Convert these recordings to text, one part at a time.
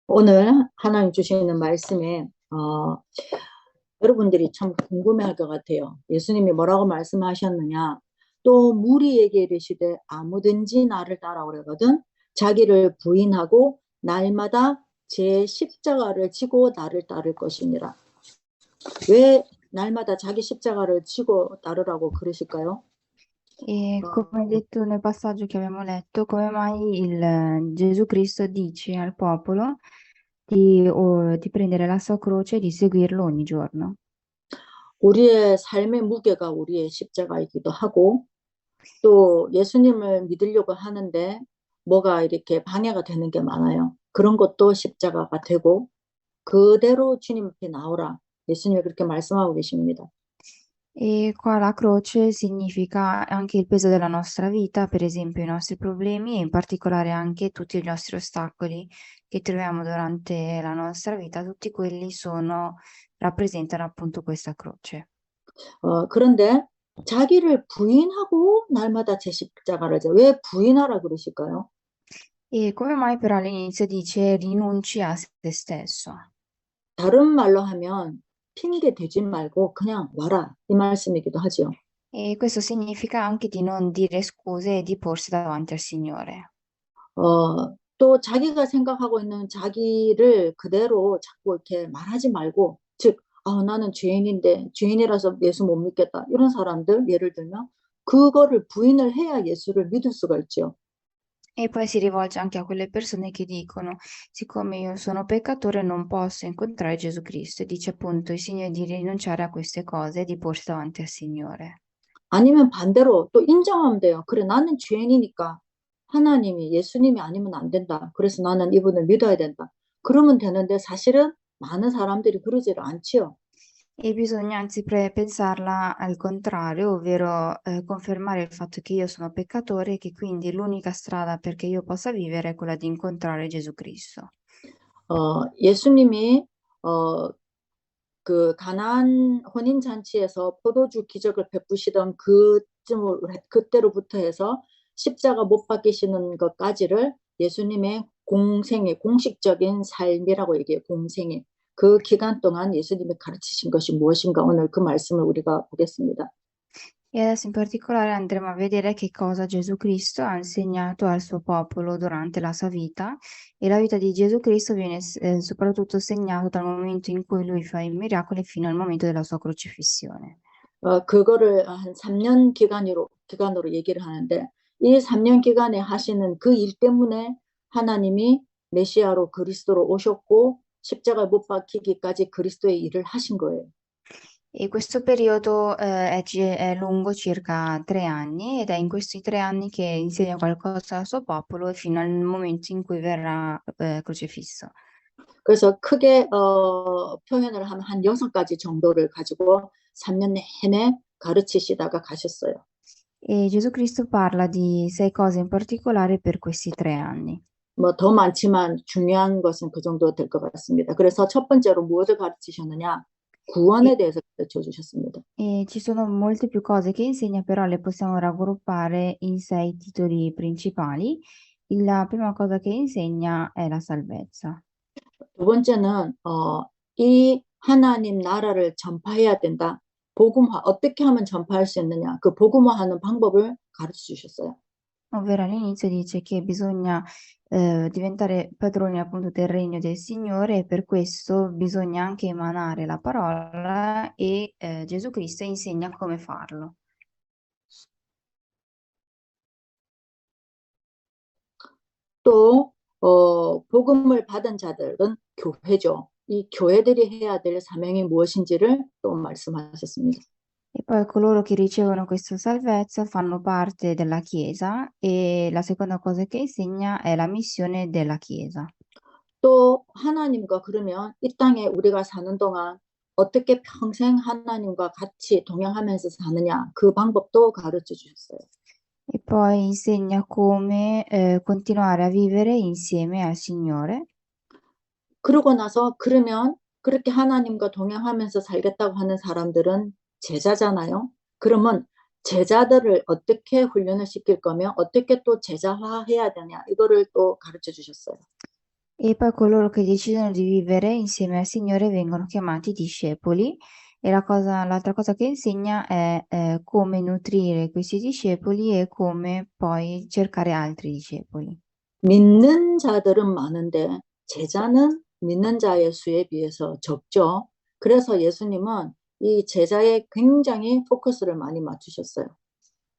오늘 하나님 주시는 말씀에 여러분들이 참 궁금해할 것 같아요. 예수님이 뭐라고 말씀하셨느냐? 또 무리에게 이르시되 아무든지 나를 따라오려거든 자기를 부인하고 날마다 제 십자가를 지고 나를 따를 것이니라. 왜 날마다 자기 십자가를 지고 따르라고 그러실까요? E come 어, detto nel passaggio che abbiamo letto, come mai Gesù Cristo dice al popolo di prendere la sua croce e di seguirlo ogni giorno? 우리의 삶의 무게가 우리의 십자가이기도 하고 또 예수님을 믿으려고 하는데 뭐가 이렇게 방해가 되는 게 많아요. 그런 것도 십자가가 되고 그대로 주님 앞에 나오라. 예수님이 그렇게 말씀하고 계십니다. E qua la croce significa anche il peso della nostra vita, per esempio i nostri problemi e in particolare anche tutti gli nostri ostacoli che troviamo durante la nostra vita, tutti quelli rappresentano appunto questa croce. 그런데 자기를 부인하고 날마다 제 십자가를 왜 부인하라 그러실까요? E come mai però all'inizio dice rinunci a te stesso? 다른 말로 하면 핑계 대지 말고 그냥 와라 이 말씀이기도 하죠. E questo significa anche di non dire scuse e di porsi davanti al Signore. 또 자기가 생각하고 있는 자기를 그대로 자꾸 이렇게 말하지 말고, 즉, 나는 죄인인데, 죄인이라서 예수 못 믿겠다. 이런 사람들, 예를 들면, 그거를 부인을 해야 예수를 믿을 수가 있죠. E poi si rivolge anche a quelle persone che dicono, siccome io sono peccatore non posso incontrare Gesù Cristo, e dice appunto il Signore di rinunciare a queste cose e di porsi davanti al Signore. 아니면 반대로 또 인정하면 돼요. 그래, 나는 죄인이니까 하나님이, 예수님이 아니면 안 된다. 그래서 나는 이분을 믿어야 된다. 그러면 되는데 사실은 많은 사람들이 그러지를 않지요. E bisogna anzi pensarla al contrario, ovvero confermare il fatto che io sono peccatore e che quindi l'unica strada perché io possa vivere è quella di incontrare Gesù Cristo. 예수님이 어, 그 가나안 혼인 잔치에서 포도주 기적을 베푸시던 그때로부터 해서 십자가 못 박히시는 것까지를 예수님의 공생의 공식적인 삶이라고 얘기해요. 공생의 그 기간 동안 예수님이 가르치신 것이 무엇인가 오늘 그 말씀을 우리가 보겠습니다. E adesso in particolare andremo a vedere che cosa Gesù Cristo ha insegnato al suo popolo durante la sua vita e la vita di Gesù Cristo viene soprattutto segnato dal momento in cui lui fa i miracoli fino al momento della sua crocifissione. 그거를 한 3년 기간으로 얘기를 하는데 이 3년 기간에 하시는 그 일 때문에 하나님이 메시아로 그리스도로 오셨고 십자가에 못 박히기까지 그리스도의 일을 하신 거예요. E questo periodo è lungo circa 3 anni ed è in questi 3 anni che insegna qualcosa al suo popolo fino al momento in cui verrà crocifisso. 그래서 크게 표현을 하면 한 6가지 정도를 가지고 3년 내내 가르치시다가 가셨어요. E Gesù Cristo parla di 6 cose in particolare per questi 3 anni. 뭐 더 많지만 중요한 것은 그 정도 될 것 같습니다. 그래서 첫 번째로 무엇을 가르치셨느냐? 구원에 E, 대해서 가르쳐 주셨습니다. e ci sono molte più cose che insegna, però le possiamo raggruppare in 6 titoli principali. La prima cosa che insegna è la salvezza. 두 번째는 이 하나님 나라를 전파해야 된다. 복음화 어떻게 하면 전파할 수 있느냐? 그 복음화하는 방법을 가르쳐 주셨어요. Ovvero all'inizio dice che bisogna diventare padroni appunto del regno del Signore e per questo bisogna anche emanare la parola e Gesù Cristo insegna come farlo. 또 복음을 받은 자들은 교회죠. 이 교회들이 해야 될 사명이 무엇인지를 또 말씀하셨습니다. E poi coloro che ricevono questa salvezza fanno parte della Chiesa e la seconda cosa che insegna è la missione della Chiesa. 또 하나님과 그러면 이 땅에 우리가 사는 동안 어떻게 평생 하나님과 같이 동행하면서 사느냐 그 방법도 가르쳐 주셨어요. E poi insegna come continuare a vivere insieme al Signore. 그러고 나서 그러면 그렇게 하나님과 동행하면서 살겠다고 하는 사람들은 제자잖아요. 그러면 제자들을 어떻게 훈련을 시킬 거며 어떻게 또 제자화해야 되냐 이거를 또 가르쳐 주셨어요. E poi coloro che decidono di vivere insieme al Signore vengono chiamati discepoli. E l'altra cosa che insegna è come nutrire questi discepoli e come poi cercare altri discepoli. 믿는 자들은 많은데 제자는 믿는 자의 수에 비해서 적죠. 그래서 예수님은 이 제자에 굉장히 포커스를 많이 맞추셨어요.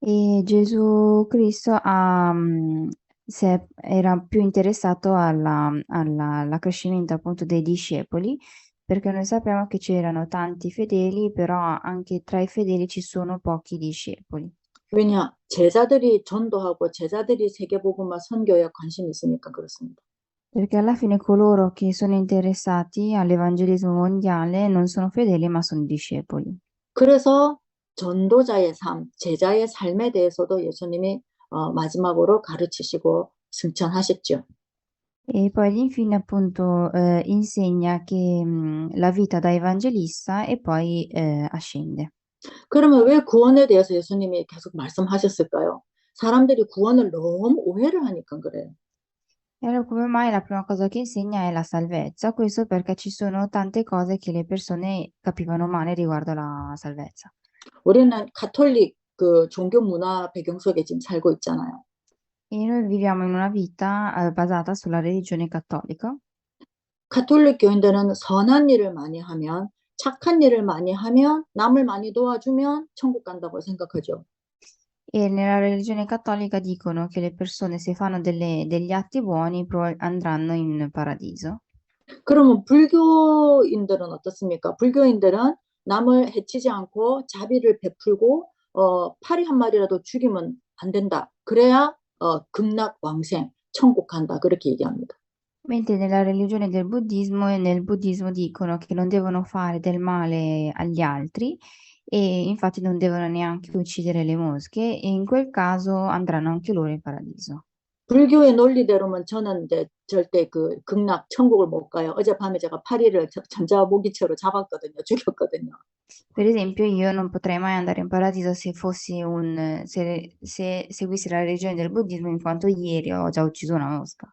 E Gesù Cristo era più interessato all'accrescimento appunto dei discepoli, perché noi sappiamo che c'erano tanti fedeli, però anche tra i fedeli ci sono pochi discepoli. 왜냐? 제자들이 전도하고 제자들이 세계복음화 선교에 관심이 있으니까 그렇습니다. Perché alla fine coloro che sono interessati all'evangelismo mondiale non sono fedeli, ma sono discepoli. 그래서 전도자의 삶, 제자의 삶에 대해서도 예수님이 마지막으로 가르치시고 승천하셨죠. E poi infine appunto insegna che la vita da evangelista e poi ascende. 그러면 왜 구원에 대해서 예수님이 계속 말씀하셨을까요? 사람들이 구원을 너무 오해를 하니까 그래요. E allora come mai la prima cosa che insegna è la salvezza? Questo perché ci sono tante cose che le persone capivano male riguardo la salvezza. 우리는 가톨릭 그 종교 문화 배경 속에 지금 살고 있잖아요. E noi viviamo in una vita basata sulla religione cattolica. 가톨릭 교인들은 선한 일을 많이 하면, 착한 일을 많이 하면, 남을 많이 도와주면 천국 간다고 생각하죠. E nella religione cattolica dicono che le persone se fanno degli atti buoni andranno in paradiso. 그러면 불교인들은 어떻습니까? 불교인들은 남을 해치지 않고 자비를 베풀고 파리 한 마리라도 죽이면 안 된다. 그래야 극락 왕생, 천국 간다. 그렇게 얘기합니다. Mentre nella religione del buddismo e nel buddismo dicono che non devono fare del male agli altri e infatti non devono neanche uccidere le mosche e in quel caso andranno anche loro in paradiso. 불교의 논리대로면 저는 이제 절대 그 극락 천국을 못 가요. 어젯밤에 제가 파리를 전자모기채로 잡았거든요. 죽였거든요. Per esempio, io non potrei mai andare in paradiso se fossi se seguissi la religione del buddismo, in quanto ieri ho già ucciso una mosca.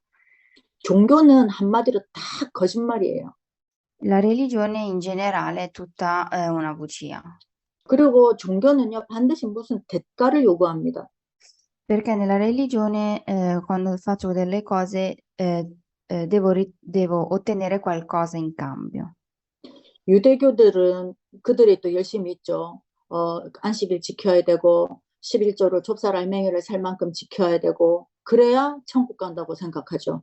종교는 한마디로 다 거짓말이에요. La religione in generale è tutta una bugia. 그리고 종교는요, 반드시 무슨 대가를 요구합니다. Perché nella religione, quando faccio delle cose, devo ottenere qualcosa in cambio. 유대교들은 그들이 또 열심히 있죠. 안식일 지켜야 되고 11조로 좁쌀 알맹이를 살 만큼 지켜야 되고 그래야 천국 간다고 생각하죠.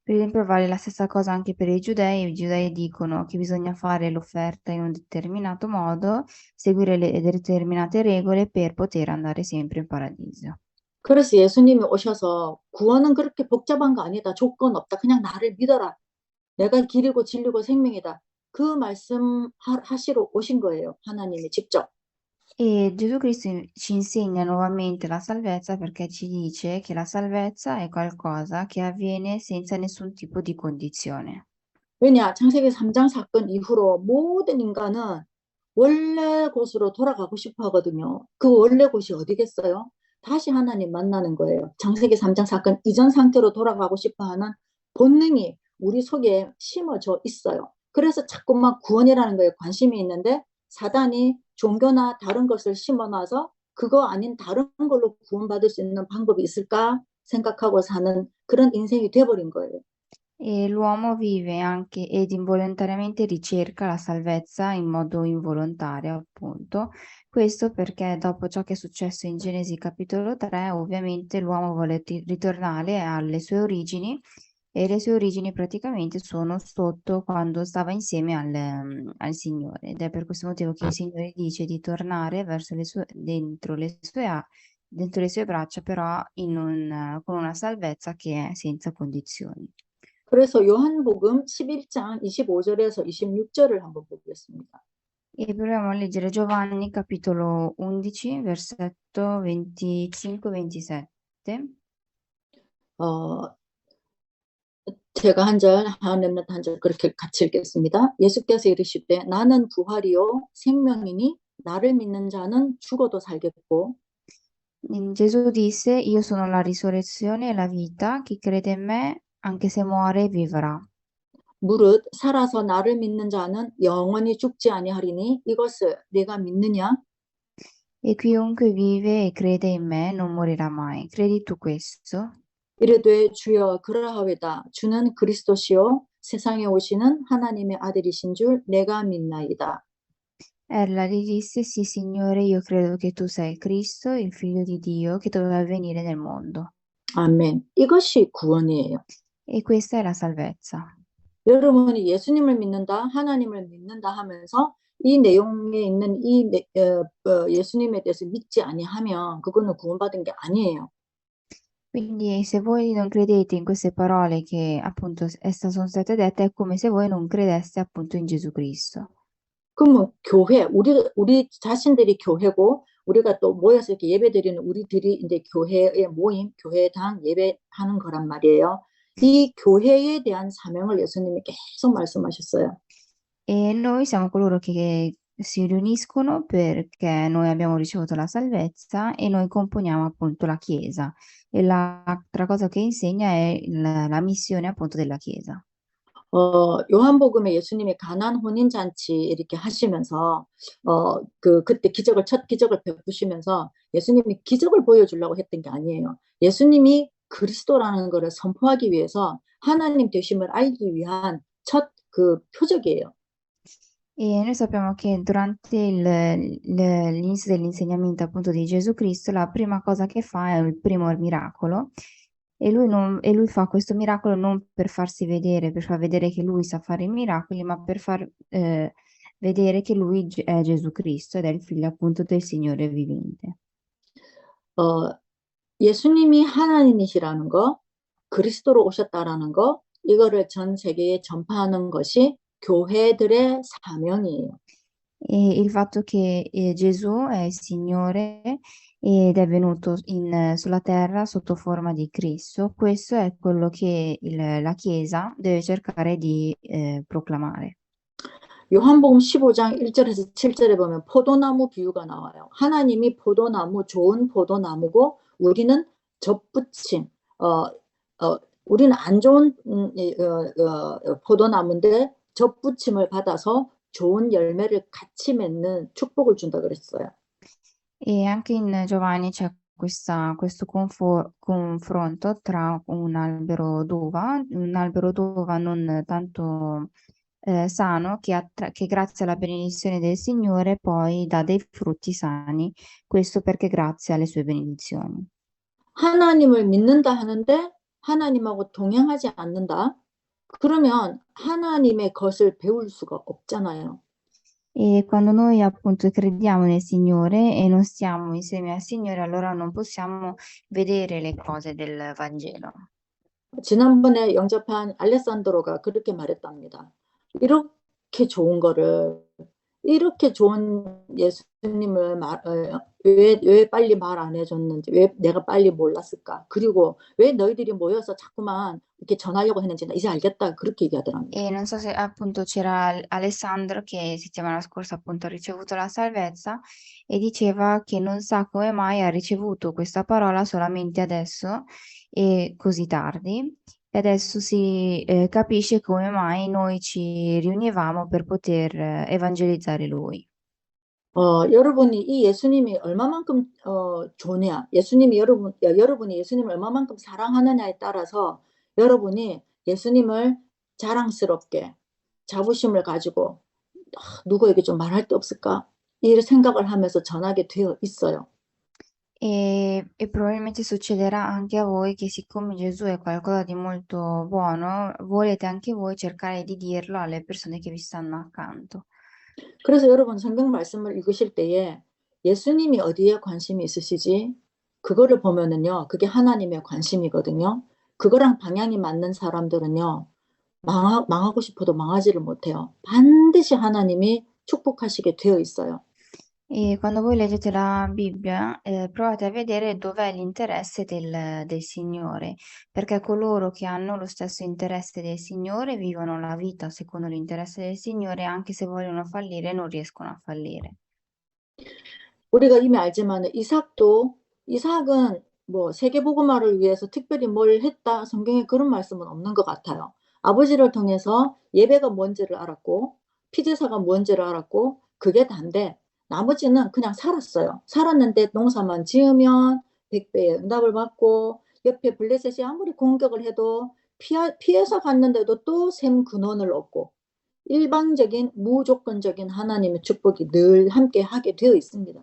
Per esempio, vale la stessa cosa anche per i giudei. I giudei dicono che bisogna fare l'offerta in un determinato modo, seguire le determinate regole per poter andare sempre in paradiso. 그래서 예수님이 오셔서 구원은 그렇게 복잡한 거 아니다. 조건 없다. 그냥 나를 믿어라. 내가 길이고 진리고 생명이다. 그 말씀 하시러 오신 거예요. 하나님이 직접. E Gesù Cristo ci insegna nuovamente la salvezza perché ci dice che la salvezza è qualcosa che avviene senza nessun tipo di condizione. 왜냐? 창세기 3장 사건 이후로 모든 인간은 원래 곳으로 돌아가고 싶어 하거든요. 그 원래 곳이 어디겠어요? 다시 하나님 만나는 거예요. 창세기 3장 사건 이전 상태로 돌아가고 싶어 하는 본능이 우리 속에 심어져 있어요. 그래서 자꾸만 구원이라는 거에 관심이 있는데 사단이 종교나 다른 것을 심어놔서 그거 아닌 다른 걸로 구원받을 수 있는 방법이 있을까 생각하고 사는 그런 인생이 돼버린 거예요. E l'uomo vive anche ed involontariamente ricerca la salvezza in modo involontario, appunto. Questo perché dopo ciò che è successo in Genesi capitolo 3, ovviamente l'uomo vuole ritornare alle sue origini e le sue origini praticamente sono sotto quando stava insieme al Signore. Ed è per questo motivo che il Signore dice di tornare dentro le sue braccia, però con una salvezza che è senza condizioni. 그래서 요한복음 11장 25절에서 26절을 한번 보겠습니다. E proviamo a leggere Giovanni capitolo 11, versetto 25-27. 제가 한 절, 하나님은 한 절 그렇게 같이 읽겠습니다. 예수께서 이르시되 나는 부활이요 생명이니 나를 믿는 자는 죽어도 살겠고 Gesù disse, io sono la risurrezione e la vita, chi crede in me anche se muore vivrà. 무릇 살아서 나를 믿는 자는 영원히 죽지 아니하리니 이것을 네가 믿느냐? E chiunque vive e crede in me non morirà mai. Credi tu questo? 이르되 주여 그러하오이다. 주는 그리스도시요 세상에 오시는 하나님의 아들이신 줄 내가 믿나이다. Ella gli disse, sì, Signore, io credo che tu sei Cristo, il figlio di Dio, che doveva venire nel mondo. 아멘. 이것이 구원이에요. E questa è la salvezza. 여러분이 예수님을 믿는다, 하나님을 믿는다 하면서 이 내용에 있는 예수님에 대해서 믿지 아니하면 그거는 구원받은 게 아니에요. Quindi se voi non credete in queste parole che appunto sono state dette, è come se voi non credeste appunto in Gesù Cristo. 그러면 교회, 우리 자신들이 교회고 우리가 또 모여서 이렇게 예배드리는 우리들이 이제 교회의 모임, 교회당 예배하는 거란 말이에요. 이 교회에 대한 사명을 예수님이 계속 말씀하셨어요. E noi siamo coloro che si riuniscono perché noi abbiamo ricevuto la salvezza e noi componiamo appunto la Chiesa. E l'altra cosa che insegna è la missione appunto della Chiesa. 요한복음에 예수님이 가나안 혼인잔치 이렇게 하시면서, 그때 첫 기적을 베푸시면서 예수님이 기적을 보여주려고 했던 게 a니에요. 예수님이 그리스도라는 것을 선포하기 위해서 하나님 되심을 알기 위한 첫 그 표적이에요. E noi sappiamo che durante l'inizio dell'insegnamento appunto di Gesù Cristo, la prima cosa che fa è il primo miracolo e lui fa questo miracolo non per farsi vedere, per far vedere che lui sa fare i miracoli, ma per far vedere che lui è Gesù Cristo ed è il figlio appunto del Signore vivente. 어, 예수님이 하나님이시라는 거, 그리스도로 오셨다라는 거, 이거를 전 세계에 전파하는 것이 교회들의 사명이에요. E il fatto che Gesù è il Signore ed è venuto sulla terra sotto forma di Cristo, questo è quello che la Chiesa deve cercare di proclamare. 요한복음 15장 1절에서 7절에 보면 포도나무 비유가 나와요. 하나님이 포도나무, 좋은 포도나무고 우리는 접붙임, 우리는 안 좋은 포도나무인데 접붙임을 받아서 좋은 열매를 같이 맺는 축복을 준다 그랬어요. E anche in Giovanni c'è questo confronto tra un albero d'uva non tanto sano che grazie alla benedizione del Signore poi dà dei frutti sani, questo perché grazie alle sue benedizioni. 하나님을 믿는다 하는데 하나님하고 동행하지 않는다. 그러면 하나님의 것을 배울 수가 없잖아요. E quando noi appunto crediamo nel Signore e non stiamo insieme al Signore, allora non possiamo vedere le cose del Vangelo. 지난번에 영접한 알레산드로가 그렇게 말했답니다. 이렇게 좋은 거를, 이렇게 좋은 예수님을 왜 빨리 말 안 해줬는지, 왜 내가 빨리 몰랐을까? 그리고 왜 너희들이 모여서 자꾸만 이렇게 전하려고 했는지 나 이제 알겠다. 그렇게 얘기하더랍니다. E non so se appunto c'era Alessandro che settimana scorsa appunto ha ricevuto la salvezza e diceva che non sa come mai ha ricevuto questa parola solamente adesso e così tardi. E adesso si capisce come mai noi ci riunivamo per poter evangelizzare lui. 여러분이 이 예수님이 얼마만큼 좋냐, 여러분이 예수님을 얼마만큼 사랑하느냐에 따라서 여러분이 예수님을 자랑스럽게 자부심을 가지고 누구에게 좀 말할 데 없을까? 이 생각을 하면서 전하게 되어 있어요. E probabilmente succederà anche a voi che siccome Gesù è qualcosa di molto buono, volete anche voi cercare di dirlo alle persone che vi stanno accanto. 그래서 여러분 성경 말씀을 읽으실 때에 예수님이 어디에 관심이 있으시지? 그거를 보면은요, 그게 하나님의 관심이거든요. 그거랑 방향이 맞는 사람들은요, 망하고 싶어도 망하지를 못해요. 반드시 하나님이 축복하시게 되어 있어요. E quando voi leggete la Bibbia, provate a vedere dov'è l'interesse del Signore, perché coloro che hanno lo stesso interesse del Signore vivono la vita secondo l'interesse del Signore, anche se vogliono fallire, non riescono a fallire. 우리가 이미 알지만 이삭은 뭐 세계복음화를 위해서 특별히 뭘 했다 성경에 그런 말씀은 없는 것 같아요. 아버지를 통해서 예배가 뭔지를 알았고 피제사가 뭔지를 알았고 그게 다인데 나머지는 그냥 살았어요. 살았는데 농사만 지으면 100배의 응답을 받고 옆에 블레셋이 아무리 공격을 해도 피해서 갔는데도 또 샘 근원을 얻고 일방적인 무조건적인 하나님의 축복이 늘 함께 하게 되어 있습니다.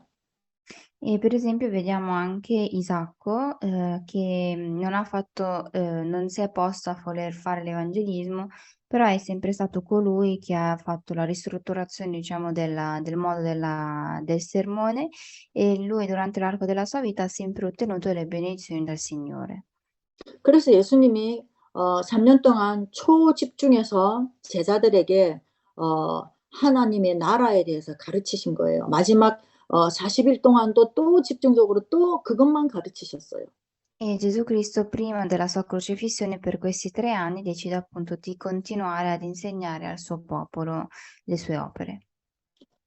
E per esempio vediamo anche Isacco, che non ha fatto, non si è posto a voler fare l'evangelismo, però è sempre stato colui che ha fatto la ristrutturazione, diciamo, del modo del sermone, e lui durante l'arco della sua vita ha sempre ottenuto le benedizioni dal Signore. 그래서 예수님이 3년 동안 초집중해서 제자들에게 하나님의 나라에 대해서 가르치신 거예요. 마지막 40일 동안도 또 집중적으로 또 그것만 가르치셨어요. E Gesù Cristo, prima della sua crocifissione per questi 3 anni, decide appunto di continuare ad insegnare al suo popolo le sue opere.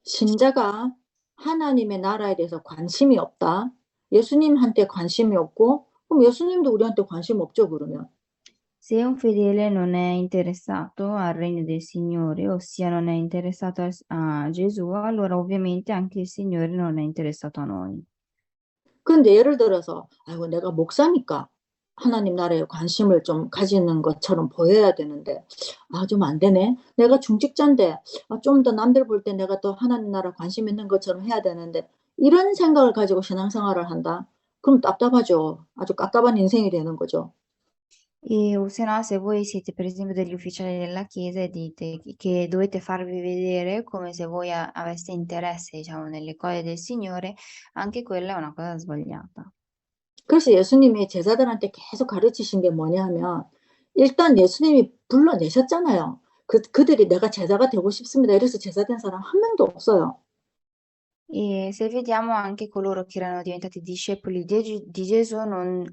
신자가 하나님의 나라에 대해서 관심이 없다. 예수님한테 관심이 없고 그럼 예수님도 우리한테 관심 없죠, 그러면. Se un fedele non è interessato al regno del Signore, ossia non è interessato a Gesù, allora ovviamente anche il Signore non è interessato a noi. 그런데 예를 들어서 아이고 내가 목사니까 하나님 나라에 관심을 좀 가지는 것처럼 보여야 되는데 좀 안 되네. 내가 중직자인데 좀 더 남들 볼 때 내가 더 하나님 나라 관심 있는 것처럼 해야 되는데 이런 생각을 가지고 신앙생활을 한다. 그럼 답답하죠. 아주 깝깝한 인생이 되는 거죠. O se no, se voi siete per esempio degli ufficiali della Chiesa e dite che dovete farvi vedere come se voi aveste interesse, diciamo, nelle cose del Signore, anche quella è una cosa sbagliata. 그래서 예수님이 제자들한테 계속 가르치신 게 뭐냐 하면 일단 예수님이 불러내셨잖아요. 그들이 내가 제자가 되고 싶습니다. 이래서 제자 된 사람 한 명도 없어요. E se vediamo anche coloro che erano diventati discepoli di Gesù, non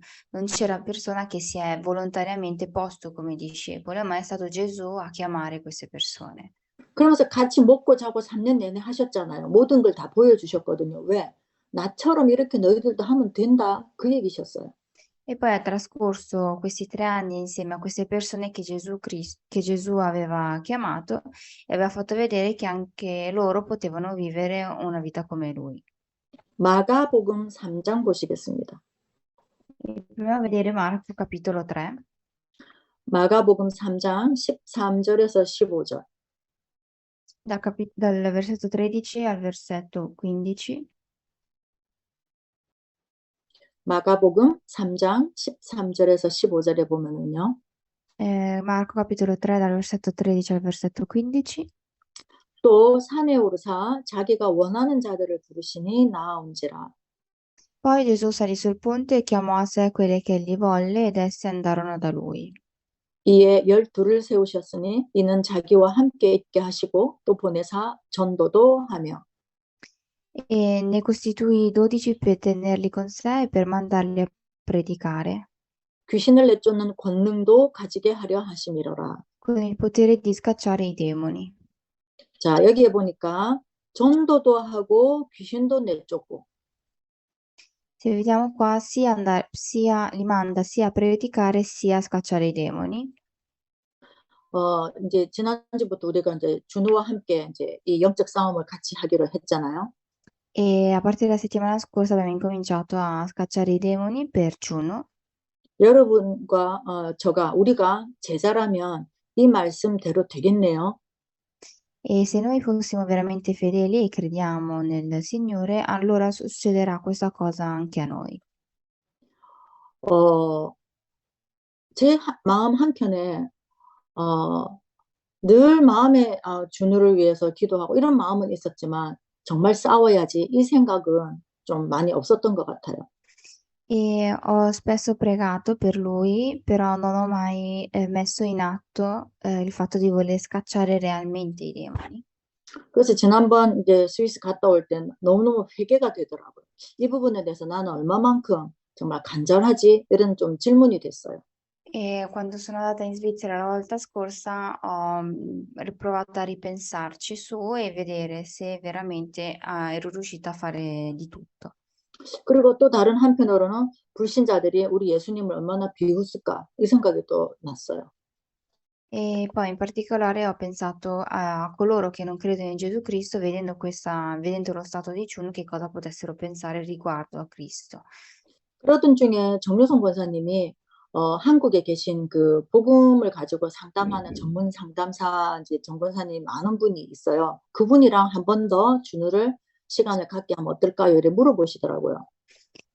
c'era persona che si è volontariamente posto come discepolo, ma è stato Gesù a chiamare queste persone. 그러면서 같이 먹고 자고 3년 내내 하셨잖아요. 모든 걸 다 보여주셨거든요. 왜? 나처럼 이렇게 너희들도 하면 된다. 그 얘기셨어요. E poi ha trascorso questi 3 anni insieme a queste persone che Gesù aveva chiamato e aveva fatto vedere che anche loro potevano vivere una vita come lui. 마가복음 3장 보시겠습니다. E proviamo a vedere Marco capitolo 3. 마가복음 3장 13절에서 15절. Dal versetto 13 al versetto 15. 마가복음 3장 13절에서 15절에 보면은요. Marco capitolo 3 dal versetto 13 al versetto 15. 또 산에 오르사 자기가 원하는 자들을 부르시니 나아온지라. Poi Gesù salì sul ponte e chiamò a sé quelli che egli volle ed essi andarono da lui. 이에 12를 세우셨으니 이는 자기와 함께 있게 하시고 또 보내사 전도도 하며 E ne costituì 12 per tenerli con sé e per mandarli a predicare, 귀신을 내쫓는 권능도 가지게 하려 하심이로라. con il potere di scacciare i demoni. 자, 여기에 보니까 전도도 하고 귀신도 내쫓고 Se vediamo qua, li manda sia a predicare sia a scacciare i demoni. 이제 지난주부터 우리가 이제 준우와 함께 이제 이 영적 싸움을 같이 하기로 했잖아요. E a partire dalla settimana scorsa abbiamo incominciato a scacciare i demoni per Juno. 여러분과 우리가 제자라면 이 말씀대로 되겠네요. E se noi fossimo veramente fedeli e crediamo nel Signore, allora succederà questa cosa anche a noi. 어, 마음 한켠에 어, 늘 마음에 준우를 위해서 기도하고 이런 마음은 있었지만 정말 싸워야지 이 생각은 좀 많이 없었던 것 같아요. E ho spesso pregato per lui, però non ho mai messo in atto il fatto di voler scacciare realmente i demoni. 그래서 지난번 이제 스위스 갔다 올 때 너무너무 회개가 되더라고요. 이 부분에 대해서 나는 얼마만큼 정말 간절하지? 이런 좀 질문이 됐어요. E quando sono andata in Svizzera la volta scorsa ho provato a ripensarci su e vedere se veramente ero riuscita a fare di tutto. 그리고 또 다른 한편으로는 불신자들이 우리 예수님을 얼마나 비웃을까 이 생각이 또 났어요. E poi in particolare ho pensato a coloro che non credono in Gesù Cristo, vedendo lo stato di Chun, che cosa potessero pensare riguardo a Cristo. 그러던 중에 정효성 권사님이 한국에 계신 그 복음을 가지고 상담하는 전문 상담사 이제 정 권사님 아는 분이 있어요. 그분이랑 한 번 더 준우를 시간을 갖게 하면 어떨까요? 이렇게 물어보시더라고요.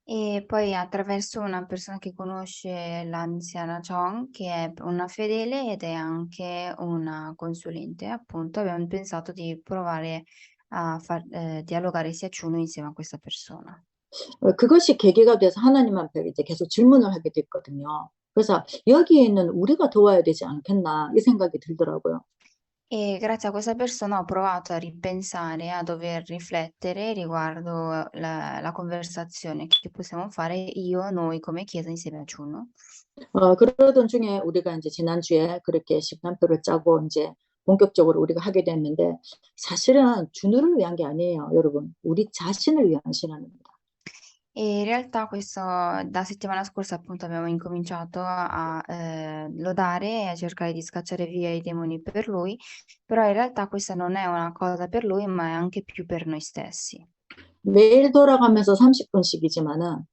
E poi attraverso una persona che conosce l'anziana Chong, che è una fedele ed è anche una consulente, appunto, abbiamo pensato di provare a far dialogare sia Chuno insieme a questa persona. 그것이 계기가 돼서 하나님한테 이제 계속 질문을 하게 됐거든요. 그래서 여기에 있는 우리가 도와야 되지 않겠나 이 생각이 들더라고요. E grazie a questa persona ho provato a ripensare, a dover riflettere riguardo la conversazione che possiamo fare io, noi come Chiesa insieme a Chuno. 그러던 중에 우리가 이제 지난주에 그렇게 시간표를 짜고 이제 본격적으로 우리가 하게 됐는데 사실은 준우를 위한 게 아니에요, 여러분. 우리 자신을 위한 시간입니다. E in realtà da settimana scorsa appunto abbiamo incominciato a lodare e a cercare di scacciare via i demoni per lui, però in realtà questa non è una cosa per lui, ma è anche più per noi stessi. 매일 돌아가면서 30분씩이지만은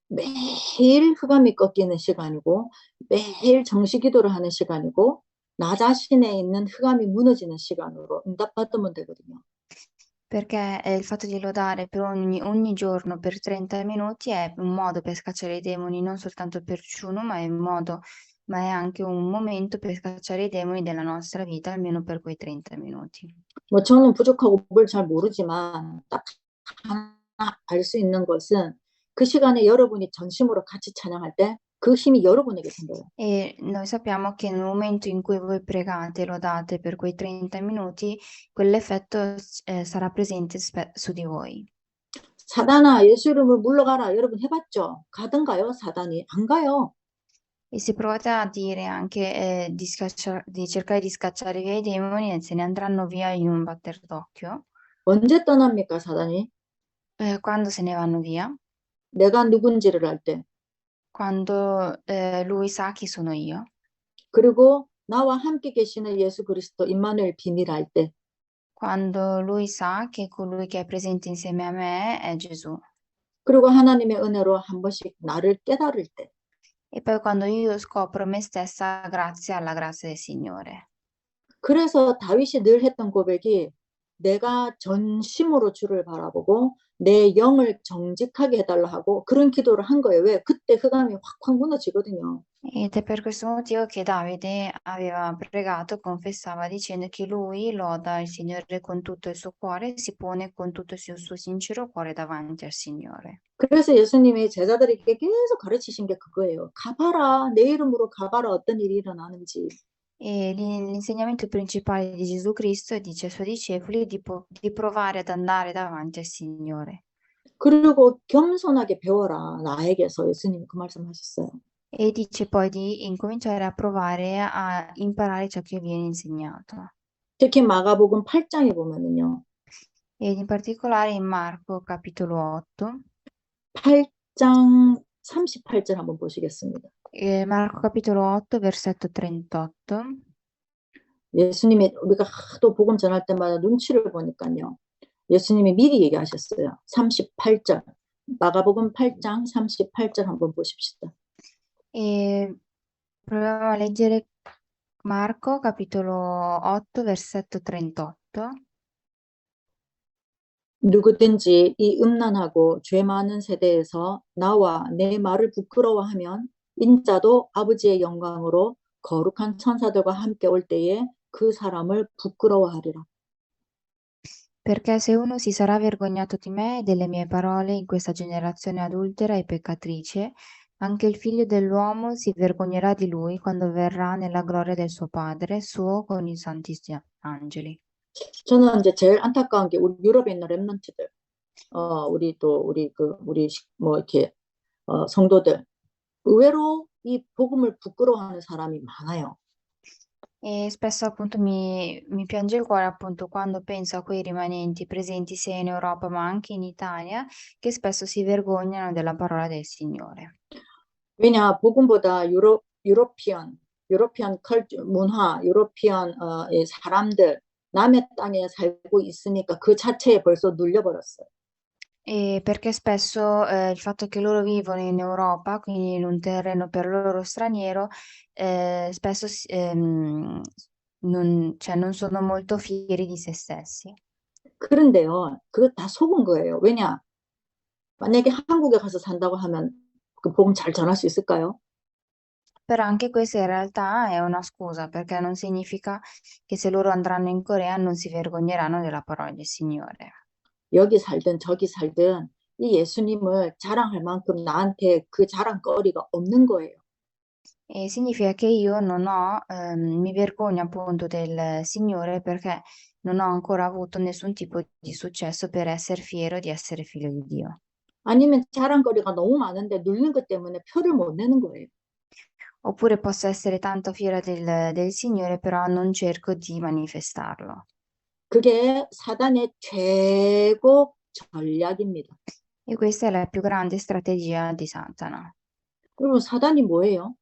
매일 흑암이 꺾이는 시간이고 매일 정시 기도를 하는 시간이고 나 자신에 있는 흑암이 무너지는 시간으로 응답받으면 되거든요. Perché il fatto di lodare per ogni giorno per 30 minuti è un modo per scacciare i demoni non soltanto per ciuno, ma è anche un momento per scacciare i demoni della nostra vita, almeno per quei 30 minuti. 뭐 저는 부족하고 뭘 잘 모르지만 딱 하나 알 수 있는 것은 그 시간에 여러분이 전심으로 같이 찬양할 때 그 힘이 여러분에게 생겨요. E noi sappiamo che nel momento in cui voi pregate e lodate per quei 30 minuti, quell'effetto sarà presente su di voi. 사단아 예수 이름으로 물러가라. 여러분 해봤죠? 가든가요? 사단이 안 가요. E se provate a dire anche di cercare di scacciare via i demoni, se ne andranno via in un batter d'occhio. 언제 떠납니까 사단이? Quando se ne vanno via? 내가 누군지를 알 때. Quando lui sa chi sono io. 그리고 나와 함께 계시는 예수 그리스도 임마누엘 비밀 알 때. Quando lui sa che colui che è presente insieme a me è Gesù. 그리고 하나님의 은혜로 한 번씩 나를 깨달을 때. E poi quando io scopro me stessa grazie alla grazia del Signore. 그래서 다윗이 늘 했던 고백이 내가 전심으로 주를 바라보고 내 영을 정직하게 해달라 하고 그런 기도를 한 거예요. 왜? 그때 흑암이 확확 무너지거든요. Ed è per questo motivo che Davide aveva pregato, confessava dicendo che lui loda il Signore con tutto il suo cuore, si pone con tutto il suo sincero cuore davanti al Signore. 그래서 예수님이 제자들에게 계속 가르치신 게 그거예요. 가봐라. 내 이름으로 가봐라. 어떤 일이 일어나는지. E l'insegnamento principale di Gesù Cristo dice ai suoi discepoli di provare ad andare davanti al Signore. 그리고 겸손하게 배워라. 나에게서 예수님이 그 말씀하셨어요. E dice poi di incominciare a provare a imparare ciò che viene insegnato. 특히 마가복음 8장에 보면은요. Ed in particolare in Marco capitolo 8, 8장 38절 한번 보시겠습니다. Marco capitolo 8 versetto 38. 예수님이 우리가 하도 복음 전할 때마다 눈치를 보니까요. 예수님이 미리 얘기하셨어요. 38절. 마가복음 8장 38절 한번 보십시다. E proviamo a leggere Marco capitolo 8 versetto 38. 누구든지 이 음란하고 죄 많은 세대에서 나와 내 말을 부끄러워하면 인자도 아버지의 영광으로 거룩한 천사들과 함께 올 때에 그 사람을 부끄러워하리라. Perché se uno si sarà vergognato di me e delle mie parole in questa generazione adultera e peccatrice, anche il figlio dell'uomo si vergognerà di lui quando verrà nella gloria del suo Padre, suo con i santi angeli. 저는 이제 제일 안타까운 게 우리 유럽에 있는 렘넌트들, 우리 또 우리 뭐 이렇게 성도들 의외로 이 복음을 부끄러워하는 사람이 많아요. E spesso appunto mi piange il cuore appunto quando penso a quei rimanenti presenti sia in Europa ma anche in Italia, che spesso si vergognano della parola del Signore. 왜냐, 복음보다 유로피안 컬처, 문화, 유로피안 이 사람들, 남의 땅에 살고 있으니까 그 자체에 벌써 눌려버렸어요. Perché spesso, il fatto che loro vivono in Europa, quindi in un terreno per loro straniero, spesso non sono molto fieri di se stessi. 그런데요, 그거 다 속은 거예요. 왜냐, 만약에 한국에 가서 산다고 하면 그 복음 잘 전할 수 있을까요? Però anche questa in realtà è una scusa, perché non significa che se loro andranno in Corea non si vergogneranno della parola del Signore. 여기 살든 저기 살든 이 예수님을 자랑할 만큼 나한테 그 자랑거리가 없는 거예요. E significa che io non ho, mi vergogno appunto del Signore perché non ho ancora avuto nessun tipo di successo per essere fiero di essere figlio di Dio. 아니면 자랑거리가 너무 많은데 누르는 것 때문에 표를 못 내는 거예요. Oppure posso essere tanto fiera del Signore, però non cerco di manifestarlo. 그게 사단의 최고 전략입니다. E questa è la più grande strategia di Satana. 그리고 사단이 뭐예요?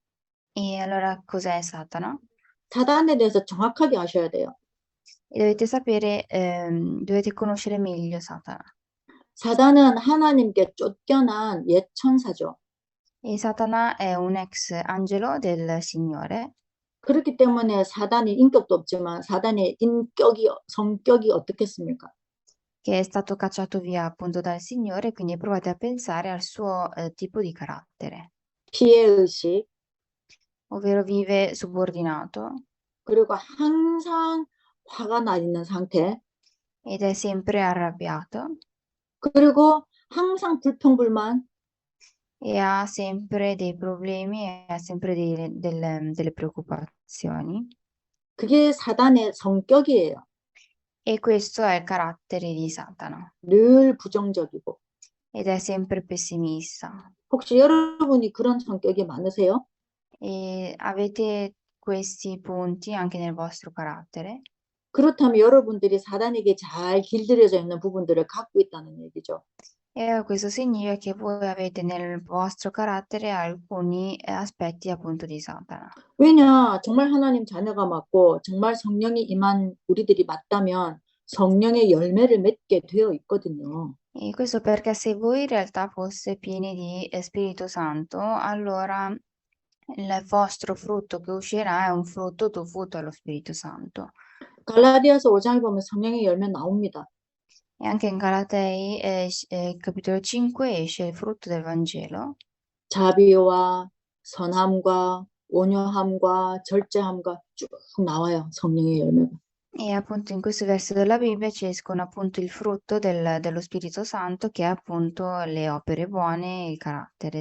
E allora cos'è Satana? 사단에 대해서 정확하게 아셔야 돼요. E dovete sapere, dovete conoscere meglio Satana. 사단은 하나님께 쫓겨난 옛 천사죠. E Satana è un ex angelo del Signore, 그렇기 때문에 사단이 인격도 없지만 사단의 성격이 어떻겠습니까? che è stato cacciato via appunto dal Signore, quindi provate a pensare al suo tipo di carattere, 피해의식, ovvero vive subordinato 그리고 항상 화가 나 있는 상태, ed è sempre arrabbiato 그리고 항상 불평불만, e ha sempre dei problemi e ha sempre delle preoccupazioni. 그게 사단의 성격이에요. E questo è il carattere di Satana 늘 부정적이고. ed è sempre pessimista. 혹시 여러분이 그런 성격이 많으세요? E avete questi punti anche nel vostro carattere? 그렇다면 여러분들이 사단에게 잘 길들여져 있는 부분들을 갖고 있다는 얘기죠. E questo significa che voi avete nel vostro carattere alcuni aspetti appunto di Satana. 왜냐, 정말 하나님 자녀가 맞고 정말 성령이 임한 우리들이 맞다면 성령의 열매를 맺게 되어 있거든요. E questo perché se voi in realtà foste pieni di Spirito Santo, allora il vostro frutto che uscirà è un frutto dovuto allo Spirito Santo. 갈라디아서 5장에 보면 성령의 열매 나옵니다. E anche in Galatei, capitolo 5, esce il frutto del Vangelo, 자비와 선함과 온유함과 절제함과 쭉 나와요. 성령의 열매가. e appunto in questo verso della Bibbia ci escono appunto il frutto dello Spirito Santo, che è appunto le opere buone, il carattere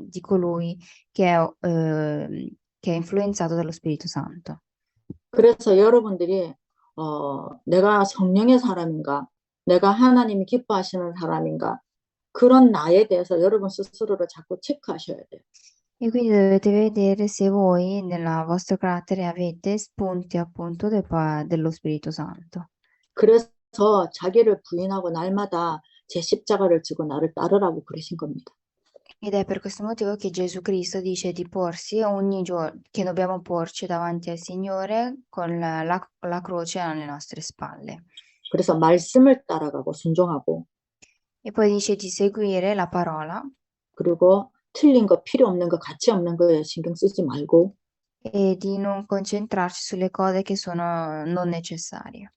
di colui che è influenzato dallo Spirito Santo. 그래서 여러분들이 내가 성령의 사람인가? 내가 하나님이 기뻐하시는 사람인가? 그런 나에 대해서 여러분 스스로를 자꾸 체크하셔야 돼요. E quindi dovete vedere se voi nel vostro carattere avete spunti appunto dello Spirito Santo. 그래서 자기를 부인하고 날마다 제 십자가를 지고 나를 따르라고 그러신 겁니다. Ed è per questo motivo che Gesù Cristo dice di porsi ogni giorno, che dobbiamo porci davanti al Signore con la croce alle nostre spalle. 그래서 말씀을 따라가고 순종하고 E poi dice di seguire la parola 그리고 틀린 거, 필요 없는 거, 가치 없는 거에 신경 쓰지 말고 e di non concentrarci sulle cose che sono non necessarie.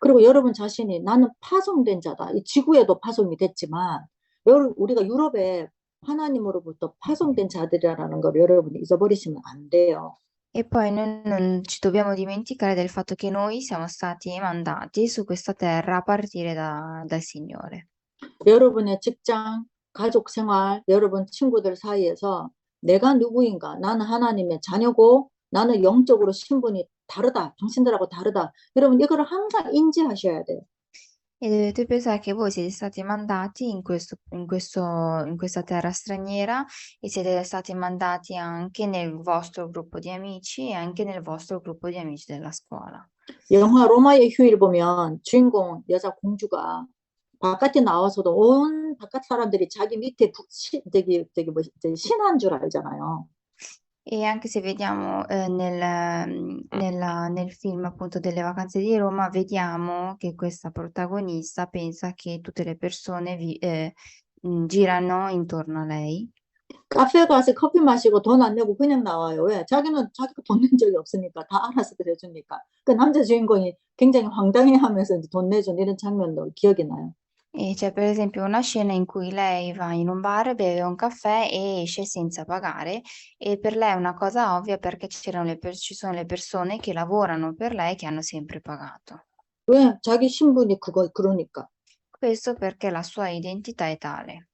그리고 여러분 자신이 나는 파송된 자다. 이 지구에도 파송이 됐지만 우리가 유럽에 하나님으로부터 파송된 자들이라는 걸 여러분이 잊어버리시면 안 돼요. E poi noi non ci dobbiamo dimenticare del fatto che noi siamo stati mandati su questa terra a partire dal Signore. 여러분의 직장, 가족 생활, 여러분 친구들 사이에서 내가 누구인가? 나는 하나님의 자녀고 나는 영적으로 신분이 다르다. 당신들하고 다르다. 여러분 이거를 항상 인지하셔야 돼요. E dovete pensare che voi siete stati mandati in questa terra straniera e siete stati mandati anche nel vostro gruppo di amici e anche nel vostro gruppo di amici della scuola. 영화 로마의 휴일 보면 주인공 여자 공주가 바깥에 나와서도 온 바깥 사람들이 자기 밑에 신한 줄 알잖아요. E anche se vediamo nel film appunto delle vacanze di Roma, vediamo che questa protagonista pensa che tutte le persone girano intorno a lei. 카페 가서 커피 마시고 돈 안 내고 그냥 나와요. 왜? 자기는 자기가 돈 낸 적이 없으니까 다 알아서 해주니까. 그 남자 주인공이 굉장히 황당해하면서 이제 돈 내준 이런 장면도 기억이 나요. E c'è per esempio una scena in cui lei va in un bar, beve un caffè e esce senza pagare e per lei è una cosa ovvia perché ci sono le persone che lavorano per lei che hanno sempre pagato. 왜? 자기 신분이 그러니까. Questo perché la sua identità è tale.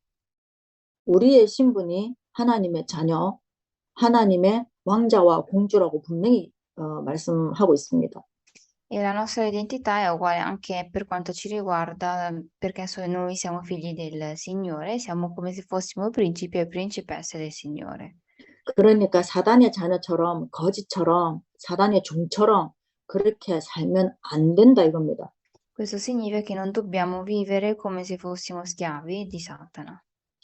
우리의 신분이 하나님의 자녀, 하나님의 왕자와 공주라고 분명히 말씀하고 있습니다. E la nostra identità è uguale anche per quanto ci riguarda, perché noi siamo figli del Signore, siamo come se fossimo principi e principesse del Signore. 그러니까 사단의 자녀처럼 거짓처럼 사단의 종처럼 그렇게 살면 안 된다 이겁니다. Questo significa che non dobbiamo vivere come se fossimo schiavi di Satana.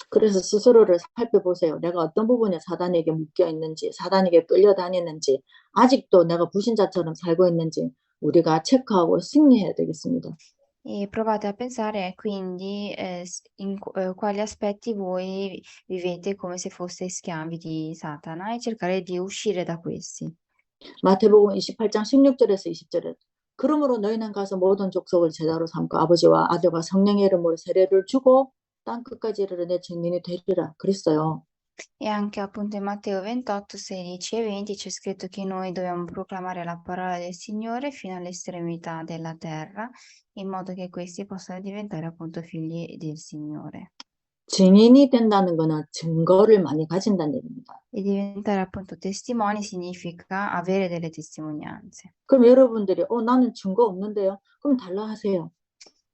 그래서 스스로를 살펴보세요. 내가 어떤 부분에 사단에게 묶여 있는지, 사단에게 끌려다니는지, 아직도 내가 불신자처럼 살고 있는지 우리가 체크하고 승리해야 되겠습니다. E provate a pensare quindi quali aspetti voi vivete come se foste schiavi di Satana e cercare di uscire da questi. 마태복음 28장 16절에서 20절에 그러므로 너희는 가서 모든 족속을 제자로 삼고 아버지와 아들과 성령의 이름으로 세례를 주고 땅 끝까지 이르러 내 증인이 되리라 그랬어요. E anche appunto in Matteo 28, 16 e 20 c'è scritto che noi dobbiamo proclamare la parola del Signore fino all'estremità della terra, in modo che questi possano diventare appunto figli del Signore. 증인이 된다는 거는 증거를 많이 가진다는 얘기입니다. E diventare appunto testimoni significa avere delle testimonianze. 그럼 여러분들이 나는 증거 없는데요. 그럼 달라 하세요.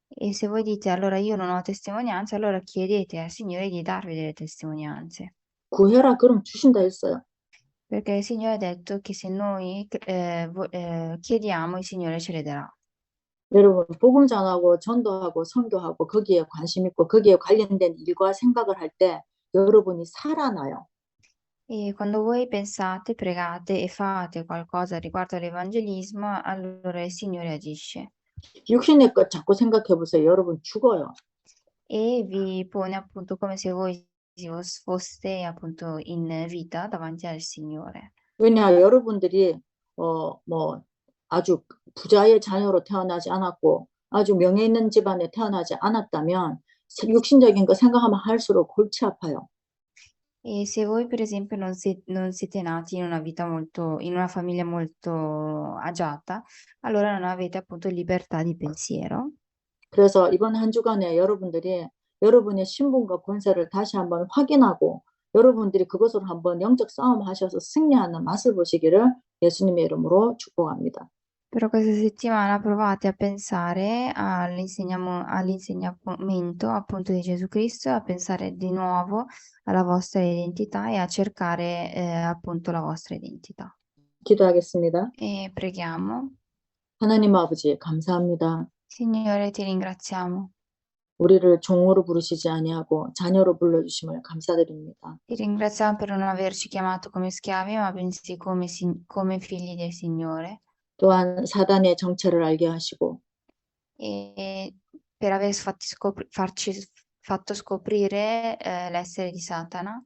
E se voi dite allora io non ho testimonianze, allora chiedete al Signore di darvi delle testimonianze. 구해라 그럼 주신다 했어요. Perché il Signore ha detto che se noi chiediamo, il Signore ce le darà. 여러분 복음 전하고 전도하고 선교하고 거기에 관심 있고 거기에 관련된 일과 생각을 할 때 여러분이 살아나요. E quando voi pensate, pregate e fate qualcosa riguardo all'evangelismo, allora il Signore agisce 육신의 것 자꾸 생각해 보세요. 여러분 죽어요. e vi pone appunto come se voi foste appunto in vita davanti al Signore. 왜냐 여러분들이 뭐 아주 부자의 자녀로 태어나지 않았고 아주 명예 있는 집안에 태어나지 않았다면 육신적인 거 생각하면 할수록 골치 아파요. E se voi, per esempio, non siete nati in una vita in una famiglia molto agiata, allora non avete appunto libertà di pensiero. 그래서 이번 한 주간에 여러분들이 여러분의 신분과 권세를 다시 한번 확인하고 여러분들이 그것으로 한번 영적 싸움 하셔서 승리하는 맛을 보시기를 예수님의 이름으로 축복합니다. Però questa settimana provate a pensare all'insegnamento appunto di Gesù Cristo, a pensare di nuovo alla vostra identità e a cercare appunto la vostra identità. 기도하겠습니다. E preghiamo. 하나님 아버지 감사합니다. Signore, ti ringraziamo. 우리를 종으로 부르시지 아니하고 자녀로 불러주심을 감사드립니다. Ti ringraziamo per non averci chiamato come schiavi, ma bensì come figli del Signore. 또한 사단의 정체를 알게 하시고 E per aver farci fatto scoprire l'essere di Satana.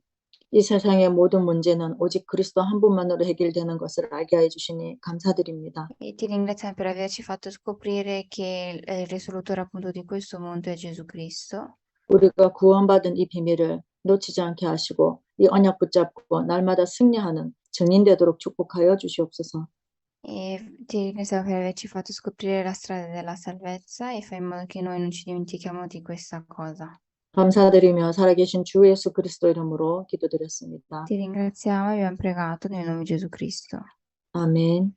이 세상의 모든 문제는 오직 그리스도 한 분만으로 해결되는 것을 알게 해주시니 감사드립니다. E ti ringraziamo per averci fatto scoprire che il risolutore appunto di questo mondo è Gesù Cristo. 우리가 구원받은 이 비밀을 놓치지 않게 하시고 이 언약 붙잡고 날마다 승리하는 증인 되도록 축복하여 주시옵소서. E ti ringraziamo per averci fatto scoprire la strada della salvezza e fai in modo che noi non ci dimentichiamo di questa cosa. 감사드리며 살아계신 주 예수 그리스도 이름으로 기도드렸습니다. Ti ringraziamo e abbiamo pregato nel nome di Gesù Cristo. 아멘.